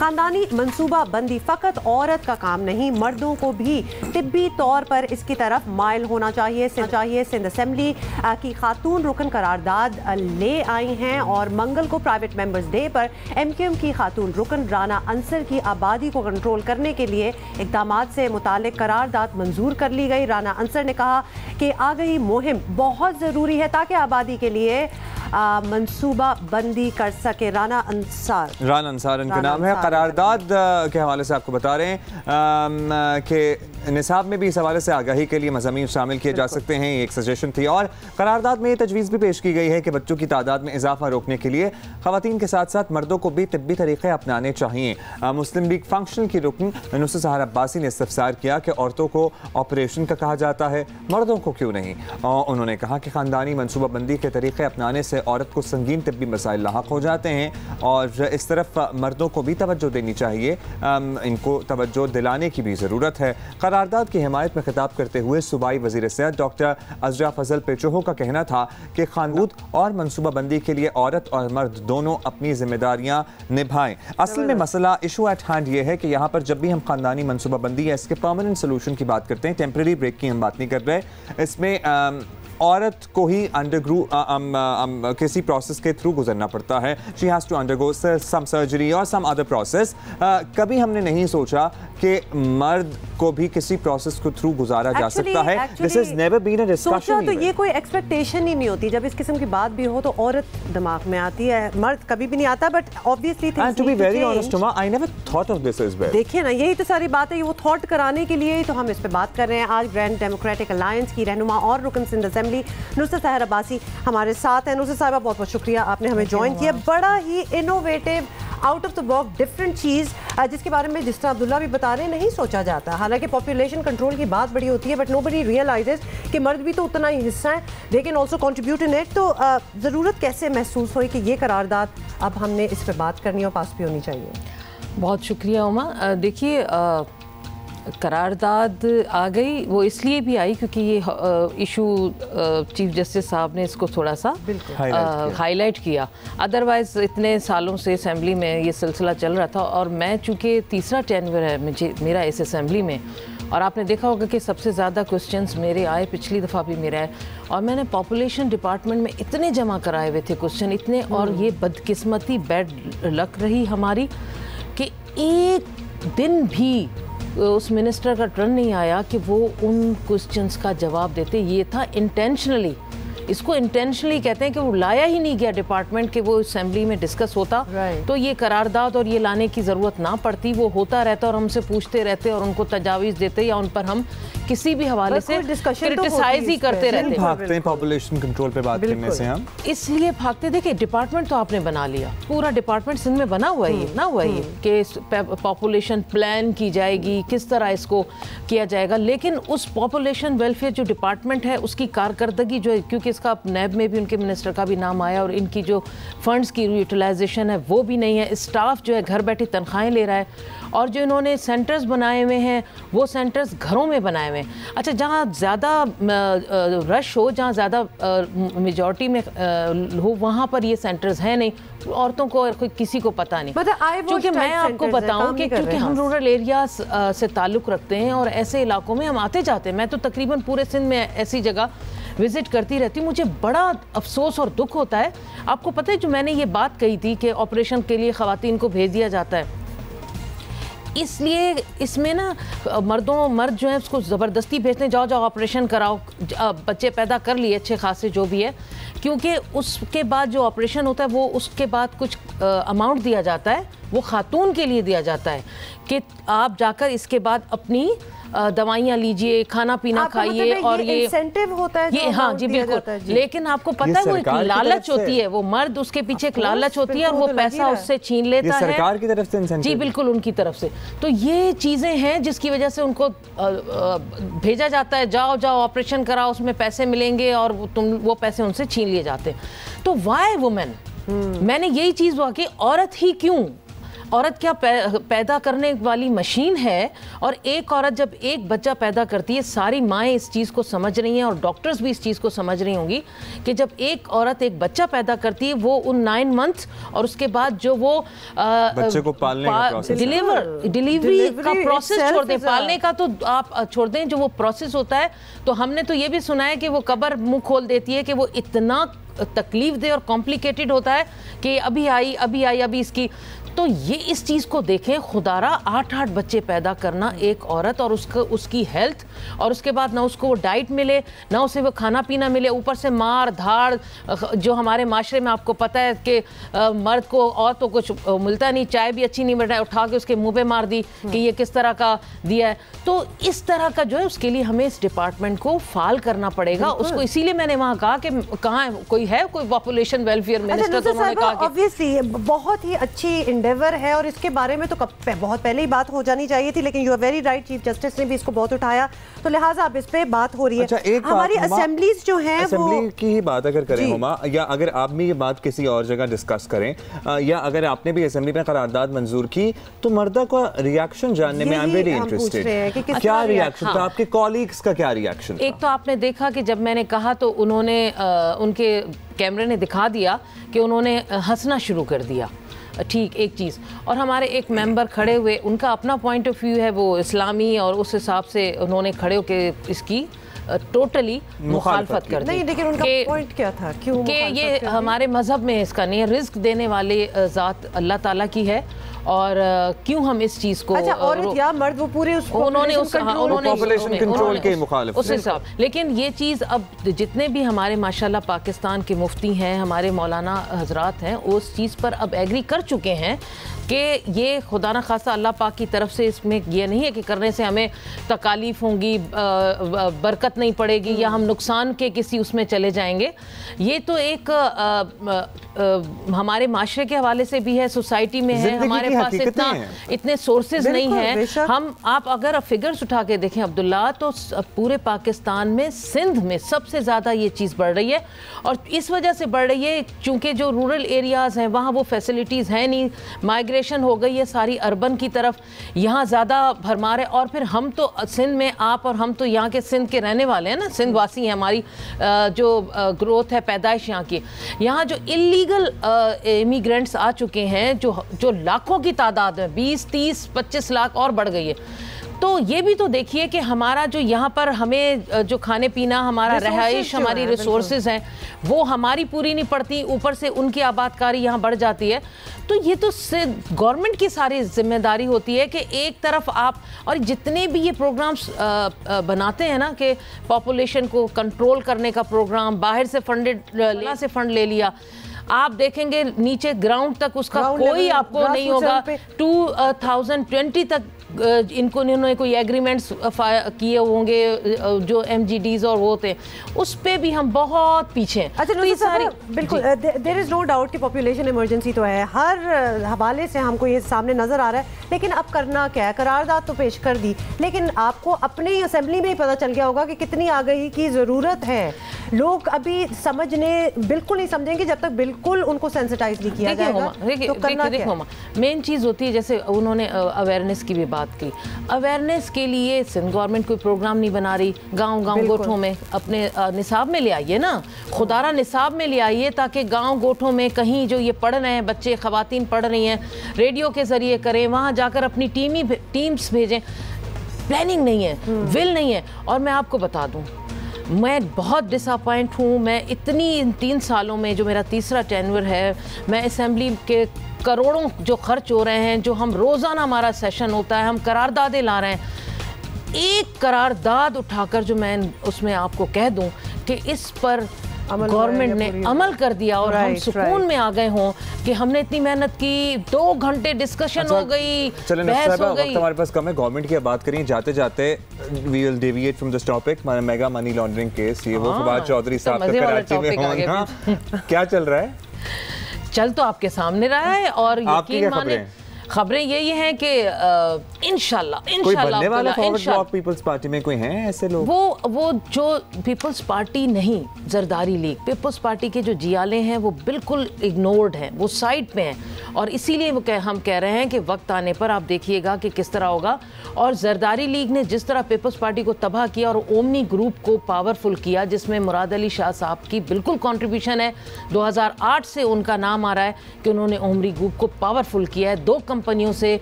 खानदानी मंसूबा बंदी फ़कत औरत का काम नहीं, मर्दों को भी तिब्बी तौर पर इसकी तरफ माइल होना चाहिए। सिंध असेंबली की खातून रुकन करारदाद ले आई हैं और मंगल को प्राइवेट मेंबर्स डे पर MQM की खातून रुकन राना अंसर की आबादी को कंट्रोल करने के लिए इक़दामात से मुतालिक करारदाद मंजूर कर ली गई। राना अंसर ने कहा कि आगाही मुहिम बहुत ज़रूरी है ताकि आबादी के लिए मंसूबा बंदी कर सके। राना अंसार इनका नाम है। करारदाद के हवाले से आपको बता रहे हैं कि निसाब में भी इस हवाले से आगाही के लिए मज़ामीन शामिल किए जा सकते हैं, ये एक सजेशन थी। और करारदाद में ये तजवीज़ भी पेश की गई है कि बच्चों की तादाद में इजाफा रोकने के लिए ख़वातीन के साथ साथ मर्दों को भी तिब्बी तरीक़े अपनाने चाहिए। मुस्लिम लीग फंक्शन की रुकन नुसरत सहर अब्बासी ने इस्तफसार किया कि औरतों को ऑपरेशन का कहा जाता है, मर्दों को क्यों नहीं। और उन्होंने कहा कि ख़ानदानी मनसूबा बंदी के तरीक़े अपनाने से औरत को संगीन तिब्बी मसाइल लाहक हो जाते हैं और इस तरफ मर्दों को भी तवज्जो देनी चाहिए, इनको तवज्जो दिलाने की भी ज़रूरत है। करारदाद की हिमायत में खिताब करते हुए सूबाई वज़ीर सेहत डॉक्टर अज़रा फजल पेचोहो का कहना था कि खानदान और मनसूबा बंदी के लिए औरत और मर्द दोनों अपनी जिम्मेदारियां निभाएं। असल में मसला इशू एट हैंड ये है कि यहाँ पर जब भी हम खानदानी मनसूबा बंदी या इसके परमानेंट सोल्यूशन की बात करते हैं, टेम्परेरी ब्रेक की हम बात नहीं कर रहे, इसमें औरत को ही किसी प्रोसेस के थ्रू गुजरना पड़ता है। She has to undergo some surgery और सम अदर प्रोसेस। कभी हमने नहीं सोचा कि मर्द को भी किसी प्रोसेस को थ्रू गुजारा जा सकता है। This is never been a discussion. तो ये कोई एक्सपेक्टेशन ही नहीं होती जब इस किस्म की बात भी हो, तो औरत दिमाग में आती है, मर्द कभी भी नहीं आता। But obviously and to be very honest Huma, I never thought of this as well. देखिए ना, यही तो सारी बात है, वो थॉट कराने के लिए ही तो हम इस पे बात कर रहे हैं। आज ग्रैंड डेमोक्रेटिक अलायंस की रहनुमा और रुकन सिंध असेंबली नुसरत सहर अब्बासी हमारे साथ हैं। नुसरत साहिबा, बहुत बहुत शुक्रिया, आपने हमें ज्वाइन किया। बड़ा ही innovative, out of the box, different चीज़ जिसके बारे में जिस तरह अब्दुल्ला भी बता रहे हैं नहीं सोचा जाता। हालांकि पॉपुलेशन कंट्रोल की बात बड़ी होती है, बट नोबडी रियलाइजेस कि मर्द भी तो उतना ही हिस्सा है, they can also contribute in it. तो ज़रूरत कैसे महसूस हुई कि ये करारदाद अब हमने इस पर बात करनी और पास भी होनी चाहिए? बहुत शुक्रिया उमा। देखिए, करारदाद आ गई, वो इसलिए भी आई क्योंकि ये इशू चीफ जस्टिस साहब ने इसको थोड़ा सा हाईलाइट किया। अदरवाइज़ इतने सालों से असेंबली में ये सिलसिला चल रहा था और मैं चूँकि तीसरा टेन्योर है मेरा इस असेंबली में, और आपने देखा होगा कि सबसे ज़्यादा क्वेश्चंस मेरे आए, पिछली दफ़ा भी मेरे आए, और मैंने पॉपुलेशन डिपार्टमेंट में इतने जमा कराए हुए थे क्वेश्चन इतने, और ये बदकिस्मती बैड लक रही हमारी कि एक दिन भी उस मिनिस्टर का टर्न नहीं आया कि वो उन क्वेश्चंस का जवाब देते। ये था इंटेंशनली, इसको इंटेंशनली कहते हैं कि वो लाया ही नहीं गया डिपार्टमेंट के वो असेंबली में डिस्कस होता तो ये करारदाद और ये लाने की ज़रूरत ना पड़ती। वो होता रहता और हमसे पूछते रहते और उनको तजावीज़ देते या उन पर हम किसी भी हवाले से क्रिटिसाइज ही करते रहते। भागते हैं पॉपुलेशन कंट्रोल पे बात करने से हम, इसलिए भागते। देखिए, डिपार्टमेंट तो आपने बना लिया, पूरा डिपार्टमेंट सिंध में बना हुआ है, ना हुआ है कि पॉपुलेशन प्लान की जाएगी, किस तरह इसको किया जाएगा, लेकिन उस पॉपुलेशन वेलफेयर जो डिपार्टमेंट है उसकी कारकर्दगी जो है, क्योंकि इसका नैब में भी उनके मिनिस्टर का भी नाम आया और इनकी जो फंड्स की यूटिलाइजेशन है वो भी नहीं है। स्टाफ जो है घर बैठे तनख्वाहें ले रहा है, और जो इन्होंने सेंटर्स बनाए हुए हैं वो सेंटर्स घरों में बनाए हुए हैं। अच्छा, जहाँ ज़्यादा रश हो, जहाँ ज़्यादा मेजॉरिटी में हो, वहाँ पर ये सेंटर्स हैं नहीं, औरतों को किसी को पता नहीं। क्योंकि मैं आपको बताऊं कि क्योंकि हम रूरल एरियाज से ताल्लुक़ रखते हैं और ऐसे इलाकों में हम आते जाते हैं, मैं तो तकरीबन पूरे सिंध में ऐसी जगह विज़िट करती रहती हूँ। मुझे बड़ा अफसोस और दुख होता है। आपको पता है, जो मैंने ये बात कही थी कि ऑपरेशन के लिए ख़वातीन को भेज दिया जाता है, इसलिए इसमें ना मर्द जो है उसको ज़बरदस्ती भेजते हैं, जाओ जाओ ऑपरेशन कराओ, बच्चे पैदा कर लिए अच्छे खासे जो भी है, क्योंकि उसके बाद जो ऑपरेशन होता है वो उसके बाद कुछ अमाउंट दिया जाता है, वो खातून के लिए दिया जाता है कि आप जाकर इसके बाद अपनी दवाइयाँ लीजिए, खाना पीना खाइए, और ये इंसेंटिव होता है ये, हाँ जी बिल्कुल। लेकिन आपको पता है वो एक लालच होती है, वो मर्द उसके पीछे एक लालच होती है और वो पैसा उससे छीन लेता है सरकार की तरफ से इंसेंटिव। जी बिल्कुल, उनकी तरफ से। तो ये चीज़ें हैं जिसकी वजह से उनको भेजा जाता है, जाओ जाओ ऑपरेशन कराओ, उसमें पैसे मिलेंगे, और वो पैसे उनसे छीन लिए जाते हैं। तो वाई वुमेन, मैंने यही चीज़ हुआ कि औरत ही क्यों, औरत क्या पैदा करने वाली मशीन है, और एक औरत जब एक बच्चा पैदा करती है, सारी माएँ इस चीज़ को समझ रही हैं और डॉक्टर्स भी इस चीज़ को समझ रही होंगी कि जब एक औरत एक बच्चा पैदा करती है, वो उन 9 मंथ्स और उसके बाद जो वो बच्चे को पालने का प्रोसेस, डिलीवरी का प्रोसेस छोड़ दें, पालने का तो आप छोड़ दें, जो वो प्रोसेस होता है, तो हमने तो ये भी सुना है कि वो कब्र मुंह खोल देती है कि वो इतना तकलीफ दे और कॉम्प्लिकेटेड होता है कि अभी इसकी, तो ये इस चीज़ को देखें, खुदारा 8-8 बच्चे पैदा करना एक औरत, और उसकी हेल्थ, और उसके बाद ना उसको वो डाइट मिले, ना उसे वो खाना पीना मिले, ऊपर से मार धाड़, जो हमारे माशरे में आपको पता है कि मर्द को और तो कुछ मिलता नहीं, चाय भी अच्छी नहीं मिलता है, उठा के उसके मुंह पे मार दी कि ये किस तरह का दिया है। तो इस तरह का जो है, उसके लिए हमें इस डिपार्टमेंट को फाल करना पड़ेगा उसको। इसीलिए मैंने वहाँ कहा कि कहाँ कोई पॉपुलेशन वेलफेयर मिनिस्टर, तो उन्होंने कहा कि ऑब्वियसली बहुत ही अच्छी एंडेवर है और इसके बारे में तो बहुत पहले ही बात हो जानी चाहिए थी, लेकिन you are very right, chief justice ने भी इसको बहुत उठाया, तो लिहाजा अब इस पे बात हो रही है। अच्छा, हमारी असेंबलीज जो हैं, असेंबली की ही बात अगर करें हुमा, या अगर आप भी ये बात किसी और जगह डिस्कस करें, या अगर आपने भी असेंबली में करारदाद मंजूर की, तो मर्दा का रिएक्शन जानने में आई एम वेरी इंटरेस्टेड। क्या रिएक्शन था आपके कॉलीग्स का, क्या रिएक्शन? एक तो आपने देखा कि जब मैंने कहा तो उन्होंने उनके कैमरे ने दिखा दिया कि उन्होंने हंसना शुरू कर दिया, ठीक एक चीज़। और हमारे एक मेंबर खड़े हुए, उनका अपना पॉइंट ऑफ व्यू है, वो इस्लामी, और उस हिसाब से उन्होंने खड़े होकर इसकी टोटली मुखालफत कर दी। नहीं, लेकिन उनका पॉइंट क्या था, क्यों कि ये हमारे मजहब में इसका नहीं है, रिस्क देने वाले ज़ात अल्लाह ताला की है, और क्यों हम इस चीज़ को, अच्छा औरत या मर्द, वो पूरे उन्होंने पॉपुलेशन कंट्रोल के मुखालिफ उस हिसाब। लेकिन ये चीज़ अब जितने भी हमारे माशाल्लाह पाकिस्तान के मुफ्ती हैं, हमारे मौलाना हजरात हैं, उस चीज़ पर अब एग्री कर चुके हैं कि ये खुदा न खासा अल्लाह पाक की तरफ से इसमें ये नहीं है कि करने से हमें तकालीफ होंगी, बरकत नहीं पड़ेगी, या हम नुकसान के किसी उसमें चले जाएंगे। ये तो एक हमारे माशरे के हवाले से भी है, सोसाइटी में है, हमारे पास इतने सोर्सेज नहीं हैं। आप अगर फिगर्स उठा के देखें अब्दुल्ला, तो पूरे पाकिस्तान में सिंध में सबसे ज़्यादा ये चीज़ बढ़ रही है, और इस वजह से बढ़ रही है चूँकि जो रूरल एरियाज़ हैं वहाँ वो फैसिलिटीज़ हैं नहीं, माइग्रेशन हो गई है सारी अर्बन की तरफ, यहाँ ज़्यादा भरमार है। और फिर हम तो सिंध में, आप और हम तो यहाँ के सिंध के रहने वाले हैं ना, सिंध वासी हैं, हमारी जो ग्रोथ है, पैदाइश यहाँ की, यहाँ जो इलीगल इमिग्रेंट्स आ चुके हैं, जो लाखों की तादाद में, 20, 30, 25 लाख और बढ़ गई है। तो ये भी तो देखिए कि हमारा जो यहाँ पर हमें जो खाने पीना, हमारा रहाइश, हमारी रिसोर्सेज हैं, वो हमारी पूरी नहीं पड़ती, ऊपर से उनकी आबादकारी यहाँ बढ़ जाती है। तो ये तो गवर्नमेंट की सारी जिम्मेदारी होती है कि एक तरफ आप, और जितने भी ये प्रोग्राम्स बनाते हैं ना कि पॉपुलेशन को कंट्रोल करने का प्रोग्राम, बाहर से फंड ले लिया, आप देखेंगे नीचे ग्राउंड तक उसका कोई आपको नहीं होगा। 2020 तक इन्होंने कोई एग्रीमेंट्स किए होंगे, जो MGDs और वो होते, उस पे भी हम बहुत पीछे हैं। अच्छा, तो ये सारी बिल्कुल देयर इज नो डाउट कि पॉपुलेशन इमरजेंसी तो है, हर हवाले से हमको ये सामने नजर आ रहा है, लेकिन अब करना क्या है? करारदाद तो पेश कर दी, लेकिन आपको अपनी असेंबली में ही पता चल गया होगा कि कितनी आगाही की ज़रूरत है। लोग अभी समझने बिल्कुल नहीं समझेंगे जब तक बिल्कुल उनको सेंसिटाइज नहीं किया जाएगा। तो करना क्या है? मेन चीज़ होती है, जैसे उन्होंने अवेयरनेस की भी बात की, अवेयरनेस के लिए सिंध गवर्नमेंट कोई प्रोग्राम नहीं बना रही, गांव गोठों में अपने निसाब में ले आइए ना, खुदारा निसाब में ले आइए, ताकि गांव गोठों में कहीं जो ये पढ़ रहे हैं बच्चे, ख़वातीन पढ़ रही हैं, रेडियो के ज़रिए करें, वहाँ जाकर अपनी टीम्स भेजें। प्लानिंग नहीं है, विल नहीं है। और मैं आपको बता दूँ, मैं बहुत डिसअपॉइंट हूँ। मैं इन 3 सालों में, जो मेरा तीसरा टेन्योर है, मैं असेंबली के करोड़ों जो खर्च हो रहे हैं, जो हम रोज़ाना हमारा सेशन होता है, हम करारदादें ला रहे हैं, एक करारदाद उठाकर जो मैं उसमें आपको कह दूं कि इस पर गवर्नमेंट ने अमल कर दिया और हम सुकून में आ गए हों कि हमने इतनी मेहनत की, 2 घंटे डिस्कशन हो गई, बहस हो गई। हमारे पास कम है, गवर्नमेंट की बात करें, जाते जाते we will deviate from this topic, mega money laundering case, ये वो फवाद चौधरी साहब का कराची में होना, क्या चल रहा है? चल तो आपके सामने रहा है, और यकीन माने खबरें यही हैं कि इंशाल्लाह पीपल्स पार्टी में कोई हैं ऐसे लोग? वो जो पीपल्स पार्टी नहीं, जरदारी लीग, पीपल्स पार्टी के जो जियाले हैं वो बिल्कुल इग्नोर्ड हैं, वो साइड पे हैं, और इसीलिए हम कह रहे हैं कि वक्त आने पर आप देखिएगा कि किस तरह होगा। और जरदारी लीग ने जिस तरह पीपल्स पार्टी को तबाह किया और ओमनी ग्रुप को पावरफुल किया, जिसमें मुराद अली शाह साहब की बिल्कुल कंट्रीब्यूशन है, 2008 से उनका नाम आ रहा है कि उन्होंने ओमनी ग्रुप को पावरफुल किया है। 2 कंपनियों से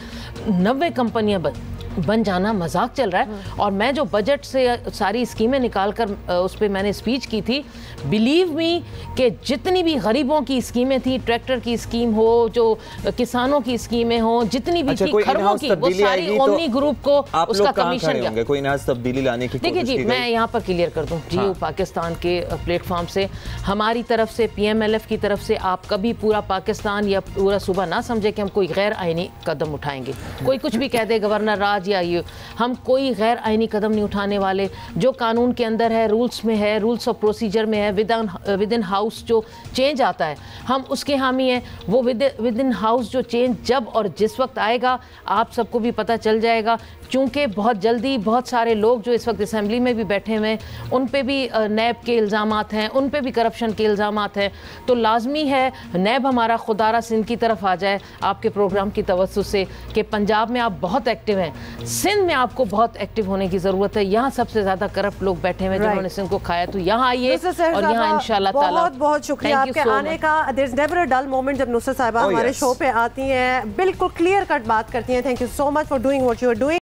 90 कंपनियां बन जाना मजाक चल रहा है। और मैं जो बजट से सारी स्कीमें निकाल कर उस पर मैंने स्पीच की थी, बिलीव मी कि जितनी भी गरीबों की स्कीमें थी, ट्रैक्टर की स्कीम हो, जो किसानों की स्कीमें हो, जितनी भी थी खरबों की, वो सारी ओमनी ग्रुप को उसका कमीशन गया। कोई नया तब्दीली लाने की देखिए जी, मैं यहाँ पर क्लियर कर दूँ, जियो पाकिस्तान के प्लेटफॉर्म से हमारी तरफ से, PMLF की तरफ से, आप कभी पूरा पाकिस्तान या पूरा सूबा ना समझे कि हम कोई गैर आईनी कदम उठाएंगे। कोई कुछ भी कह दे, गवर्नर राज या ये, हम कोई गैर आईनी कदम नहीं उठाने वाले। जो कानून के अंदर है, रूल्स में है, रूल्स ऑफ प्रोसीजर में है, विद इन हाउस जो चेंज आता है हम उसके हामी हैं। वो विद इन हाउस जो चेंज जब और जिस वक्त आएगा आप सबको भी पता चल जाएगा, क्योंकि बहुत जल्दी बहुत सारे लोग जो इस वक्त असेंबली में भी बैठे हुए हैं, उन पे भी नैब के इल्ज़ामात हैं, उन पे भी करप्शन के इल्ज़ामात हैं। तो लाजमी है नैब हमारा खुदारा सिंध की तरफ आ जाए आपके प्रोग्राम की तवज्जो से कि पंजाब में आप बहुत एक्टिव हैं, सिंध में आपको बहुत एक्टिव होने की ज़रूरत है। यहाँ सबसे ज़्यादा करप्ट लोग बैठे हुए हैं जिन्होंने सिंध को खाया, तो यहाँ आइए और यहाँ इंशाल्लाह ताला। बहुत बहुत शुक्रिया आपके आने का। There is never a dull moment जब नुसरत साहिबा हमारे शो पे आती हैं, बिल्कुल क्लियर कट बात करती हैं। Thank you so much for doing what you are doing.